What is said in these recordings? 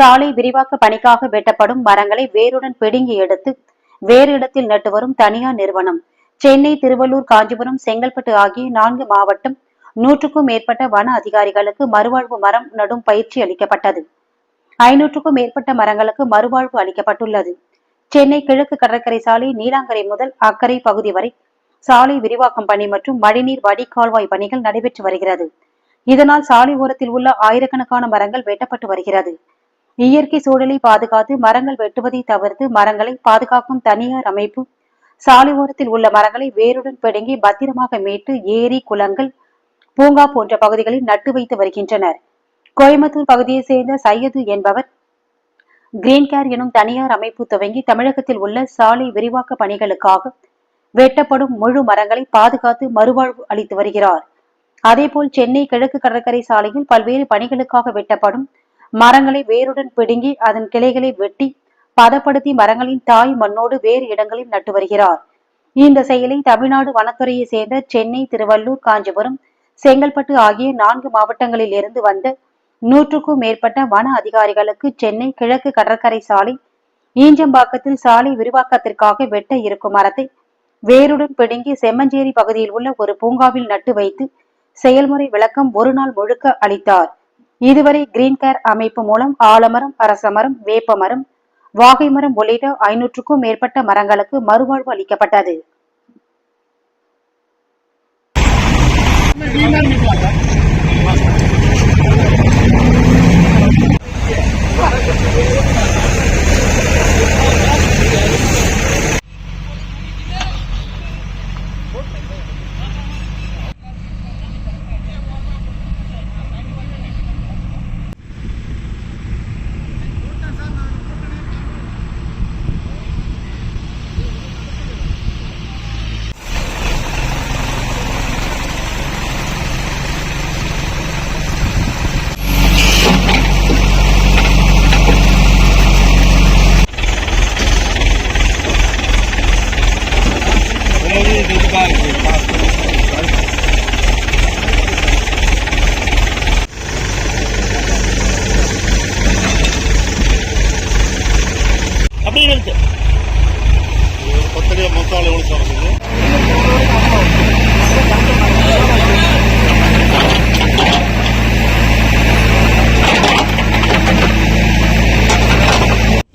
சாலை விரிவாக்க பணிக்காக வெட்டப்படும் மரங்களை வேருடன் பிடுங்கி எடுத்து வேறு இடத்தில் நட்டு வரும் தனியார் நிறுவனம். சென்னை, திருவள்ளூர், காஞ்சிபுரம், செங்கல்பட்டு ஆகிய 4 மாவட்டம் 100க்கும் மேற்பட்ட வன அதிகாரிகளுக்கு மறுவாழ்வு மரம் நடும் பயிற்சி அளிக்கப்பட்டது. 500க்கும் மேற்பட்ட மரங்களுக்கு மறுவாழ்வு அளிக்கப்பட்டுள்ளது. சென்னை கிழக்கு கடற்கரை சாலை நீலாங்கரை முதல் அக்கரை பகுதி வரை சாலை விரிவாக்கம் பணி மற்றும் மழைநீர் வடிகால்வாய் பணிகள் நடைபெற்று வருகிறது. இதனால் சாலை ஓரத்தில் உள்ள ஆயிரக்கணக்கான மரங்கள் வெட்டப்பட்டு வருகிறது. இயற்கை சூழலை பாதுகாத்து மரங்கள் வெட்டுவதை தவிர்த்து மரங்களை பாதுகாக்கும் தனியார் அமைப்பு சாலை ஓரத்தில் உள்ள மரங்களை வேருடன் பிடுங்கி பத்திரமாக மீட்டு ஏரி, குளங்கள், பூங்கா போன்ற பகுதிகளில் நட்டு வைத்து வருகின்றனர். கோயம்புத்தூர் பகுதியைச் சேர்ந்த சையது என்பவர் கிரீன் கேர் எனும் தனியார் அமைப்பு துவங்கி தமிழகத்தில் உள்ள சாலை விரிவாக்க பணிகளுக்காக வெட்டப்படும் முழு மரங்களை பாதுகாத்து மறுவாழ்வு அளித்து வருகிறார். அதேபோல் சென்னை கிழக்கு கடற்கரை சாலையில் பல்வேறு பணிகளுக்காக வெட்டப்படும் மரங்களை வேருடன் பிடுங்கி அதன் கிளைகளை வெட்டி பதப்படுத்தி மரங்களின் தாய் மண்ணோடு வேறு இடங்களில் நட்டு வருகிறார். இந்த செயலை தமிழ்நாடு வனத்துறையை சேர்ந்த சென்னை, திருவள்ளூர், காஞ்சிபுரம், செங்கல்பட்டு ஆகிய 4 மாவட்டங்களில் இருந்து வந்த 100க்கும் மேற்பட்ட வன அதிகாரிகளுக்கு சென்னை கிழக்கு கடற்கரை சாலை ஈஞ்சம்பாக்கத்தில் சாலை விரிவாக்கத்திற்காக வெட்ட இருக்கும் மரத்தை வேருடன் பிடுங்கி செம்மஞ்சேரி பகுதியில் உள்ள ஒரு பூங்காவில் நட்டு வைத்து செயல்முறை விளக்கம் 1 நாள் முழுக்க அளித்தார். இதுவரை கிரீன் கேர் அமைப்பு மூலம் ஆலமரம், அரசமரம், வேப்பமரம், வாகை மரம் உள்ளிட்ட 500க்கும் மேற்பட்ட மரங்களுக்கு மறுவாழ்வு அளிக்கப்பட்டது.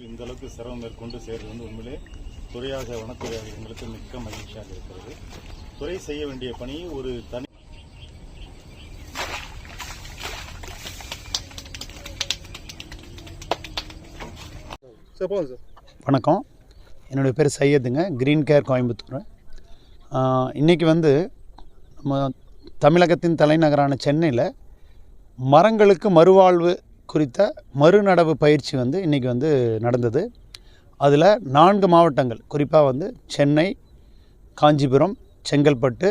இந்த அளவுக்கு சிரமம் மேற்கொண்டு சேர்றது உண்மையிலே துறையாக வனத்துறையாக எங்களுக்கு மிக்க மகிழ்ச்சியாக இருக்கிறது. துறை செய்ய வேண்டிய பணி ஒரு தனி வணக்கம். என்னுடைய பேர் சையதுங்க. Green care Coimbatore. இன்றைக்கி நம்ம தமிழகத்தின் தலைநகரான சென்னையில் மரங்களுக்கு மறுவாழ்வு குறித்த மறுநடவு பயிற்சி இன்றைக்கி நடந்தது. அதில் 4 மாவட்டங்கள், குறிப்பாக சென்னை, காஞ்சிபுரம், செங்கல்பட்டு,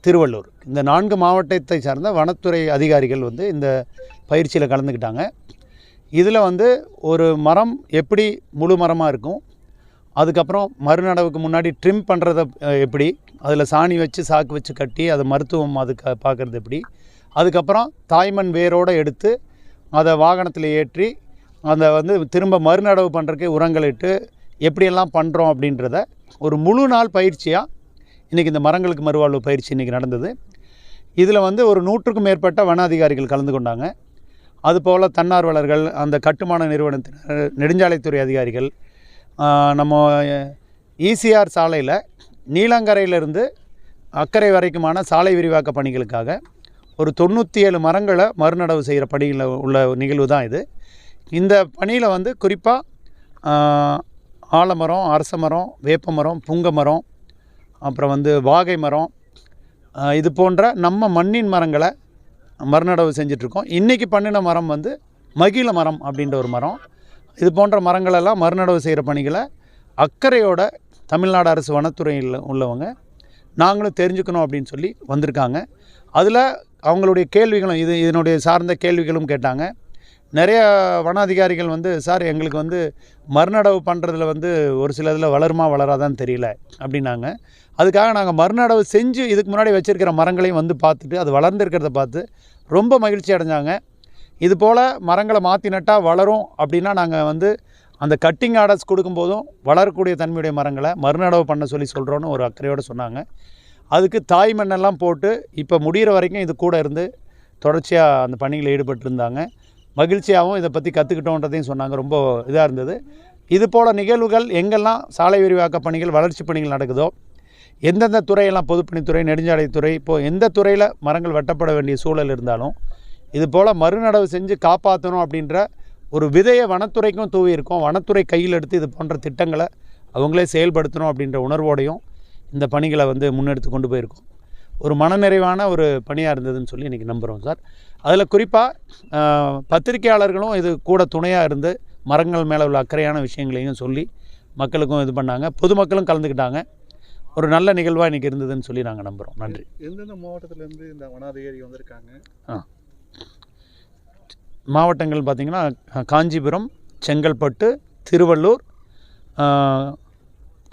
திருவள்ளூர், இந்த 4 மாவட்டத்தை சார்ந்த வனத்துறை அதிகாரிகள் இந்த பயிற்சியில் கலந்துக்கிட்டாங்க. இதில் ஒரு மரம் எப்படி முழு மரமாக இருக்கும், அதுக்கப்புறம் மறுநடவுக்கு முன்னாடி ட்ரிம் பண்ணுறத எப்படி, அதில் சாணி வச்சு சாக்கு வச்சு கட்டி அதை மருத்துவம் அதுக்கு பார்க்குறது எப்படி, அதுக்கப்புறம் தாய்மண் வேரோடு எடுத்து அதை வாகனத்தில் ஏற்றி அதை திரும்ப மறுநடவு பண்ணுறதுக்கு உரங்களிட்டு எப்படியெல்லாம் பண்ணுறோம் அப்படின்றத ஒரு முழு நாள் பயிற்சியாக இன்றைக்கி இந்த மரங்களுக்கு மறுவாழ்வு பயிற்சி இன்றைக்கி நடந்தது. இதில் ஒரு 100க்கும் மேற்பட்ட வன அதிகாரிகள் கலந்து கொண்டாங்க. அதுபோல் தன்னார்வலர்கள், அந்த கட்டுமான நிறுவனத்தினர், நெடுஞ்சாலைத்துறை அதிகாரிகள், நம்ம ஈசிஆர் சாலையில் நீலாங்கரையிலிருந்து அக்கரை வரைக்குமான சாலை விரிவாக்க பணிகளுக்காக ஒரு 97 மரங்களை மறுநடவு செய்கிற பணியில் உள்ள நிகழ்வு தான் இது. இந்த பணியில் குறிப்பாக ஆலமரம், அரசமரம், வேப்பமரம், புங்கமரம், அப்புறம் வாகை மரம், இது போன்ற நம்ம மண்ணின் மரங்களை மறுநடவு செஞ்சிட்ருக்கோம். இன்றைக்கி பண்ணின மரம் மகிழ மரம் அப்படின்ற ஒரு மரம். இது போன்ற மரங்களெல்லாம் மறுநடவு செய்கிற பணிகளை அக்கறையோட தமிழ்நாடு அரசு வனத்துறையில் உள்ளவங்க நாங்களும் தெரிஞ்சுக்கணும் அப்படின்னு சொல்லி வந்திருக்காங்க. அதில் அவங்களுடைய கேள்விகளும் இதனுடைய சார்ந்த கேள்விகளும் கேட்டாங்க. நிறைய வன அதிகாரிகள் சார் எங்களுக்கு மறுநடவு பண்ணுறதுல ஒரு சில இதில் வளருமா வளராதான்னு தெரியல அப்படின்னாங்க. அதுக்காக நாங்கள் மறுநடவு செஞ்சு இதுக்கு முன்னாடி வச்சுருக்கிற மரங்களையும் பார்த்துட்டு அது வளர்ந்துருக்கிறத பார்த்து ரொம்ப மகிழ்ச்சி அடைஞ்சாங்க. இது போல் மரங்களை மாற்றி நட்டால் வளரும் அப்படின்னா நாங்கள் வந்து அந்த கட்டிங் ஆர்டர்ஸ் கொடுக்கும்போதும் வளரக்கூடிய தன்மையுடைய மரங்களை மறுநடவு பண்ண சொல்கிறோன்னு ஒரு அக்கறையோடு சொன்னாங்க. அதுக்கு தாய் மண்ணெல்லாம் போட்டு இப்போ முடிகிற வரைக்கும் இது கூட இருந்து தொடர்ச்சியாக அந்த பணிகளில் ஈடுபட்டிருந்தாங்க. மகிழ்ச்சியாகவும் இதை பற்றி கற்றுக்கிட்டோன்றதையும் சொன்னாங்க. ரொம்ப இதாக இருந்தது. இது போல் நிகழ்வுகள் எங்கெல்லாம் சாலை விரிவாக்க பணிகள் வளர்ச்சி பணிகள் நடக்குதோ, எந்தெந்த துறையெல்லாம் பொதுப்பணித்துறை நெடுஞ்சாலைத்துறை இப்போது எந்த துறையில் மரங்கள் வெட்டப்பட வேண்டிய சூழல் இருந்தாலும் இது போல் மறுநடவு செஞ்சு காப்பாற்றணும் அப்படின்ற ஒரு விதையை வனத்துறைக்கும் தூவி இருக்கோம். வனத்துறை கையில் எடுத்து இது போன்ற திட்டங்களை அவங்களே செயல்படுத்தணும் அப்படின்ற உணர்வோடையும் இந்த பணிகளை வந்து முன்னெடுத்து கொண்டு போயிருக்கோம். ஒரு மனநிறைவான ஒரு பணியாக இருந்ததுன்னு சொல்லி இன்றைக்கி நம்புகிறோம் சார். அதில் குறிப்பாக பத்திரிகையாளர்களும் இது கூட துணையாக இருந்து மரங்கள் மேலே உள்ள அக்கறையான விஷயங்களையும் சொல்லி மக்களுக்கும் இது பண்ணாங்க. பொதுமக்களும் கலந்துக்கிட்டாங்க. ஒரு நல்ல நிகழ்வாக இன்றைக்கி இருந்ததுன்னு சொல்லி நாங்கள் நம்புகிறோம். நன்றி. எந்தெந்த மாவட்டத்திலேருந்து இந்த வனாதிகாரி வந்திருக்காங்க? மாவட்டங்கள் பார்த்திங்கன்னா காஞ்சிபுரம், செங்கல்பட்டு, திருவள்ளூர்,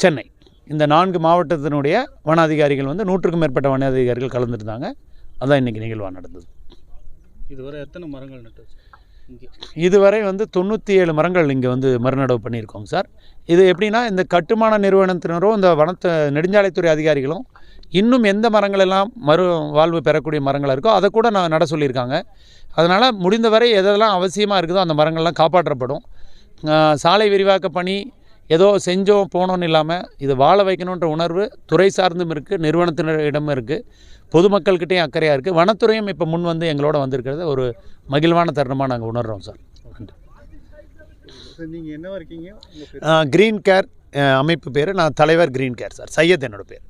சென்னை, இந்த 4 மாவட்டத்தினுடைய வனாதிகாரிகள் வந்து 100க்கும் மேற்பட்ட வனாதிகாரிகள் கலந்துருந்தாங்க. அதான் இன்றைக்கி நிகழ்வாக நடந்தது. இதுவரை எத்தனை மரங்கள் நட்டு? இதுவரை வந்து 97 மரங்கள் இங்கே வந்து மறுநடவு பண்ணியிருக்கோங்க சார். இது எப்படின்னா இந்த கட்டுமான நிறுவனத்தினரும் இந்த நெடுஞ்சாலைத்துறை அதிகாரிகளும் இன்னும் எந்த மரங்கள் எல்லாம் வாழ்வு பெறக்கூடிய மரங்களாக இருக்கோ அதை கூட நான் நட சொல்லியிருக்காங்க. அதனால் முடிந்தவரை எதெல்லாம் அவசியமாக இருக்குதோ அந்த மரங்கள்லாம் காப்பாற்றப்படும். சாலை விரிவாக்க பணி ஏதோ செஞ்சோம் போனோன்னு இல்லாமல் இது வாழ வைக்கணுன்ற உணர்வு துறை சார்ந்தும் இருக்குது, நிறுவனத்தினரிடமும் இருக்குது, பொதுமக்கள்கிட்டையும் அக்கறையாக இருக்குது. வனத்துறையும் இப்போ முன் வந்து எங்களோட வந்திருக்கிறது ஒரு மகிழ்வான தருணமாக நாங்கள் உணர்கிறோம் சார். நீங்கள் என்னவா இருக்கீங்க? க்ரீன் கேர் அமைப்பு பேர், நான் தலைவர் க்ரீன் கேர் சார். சையத் என்னோட பேர்.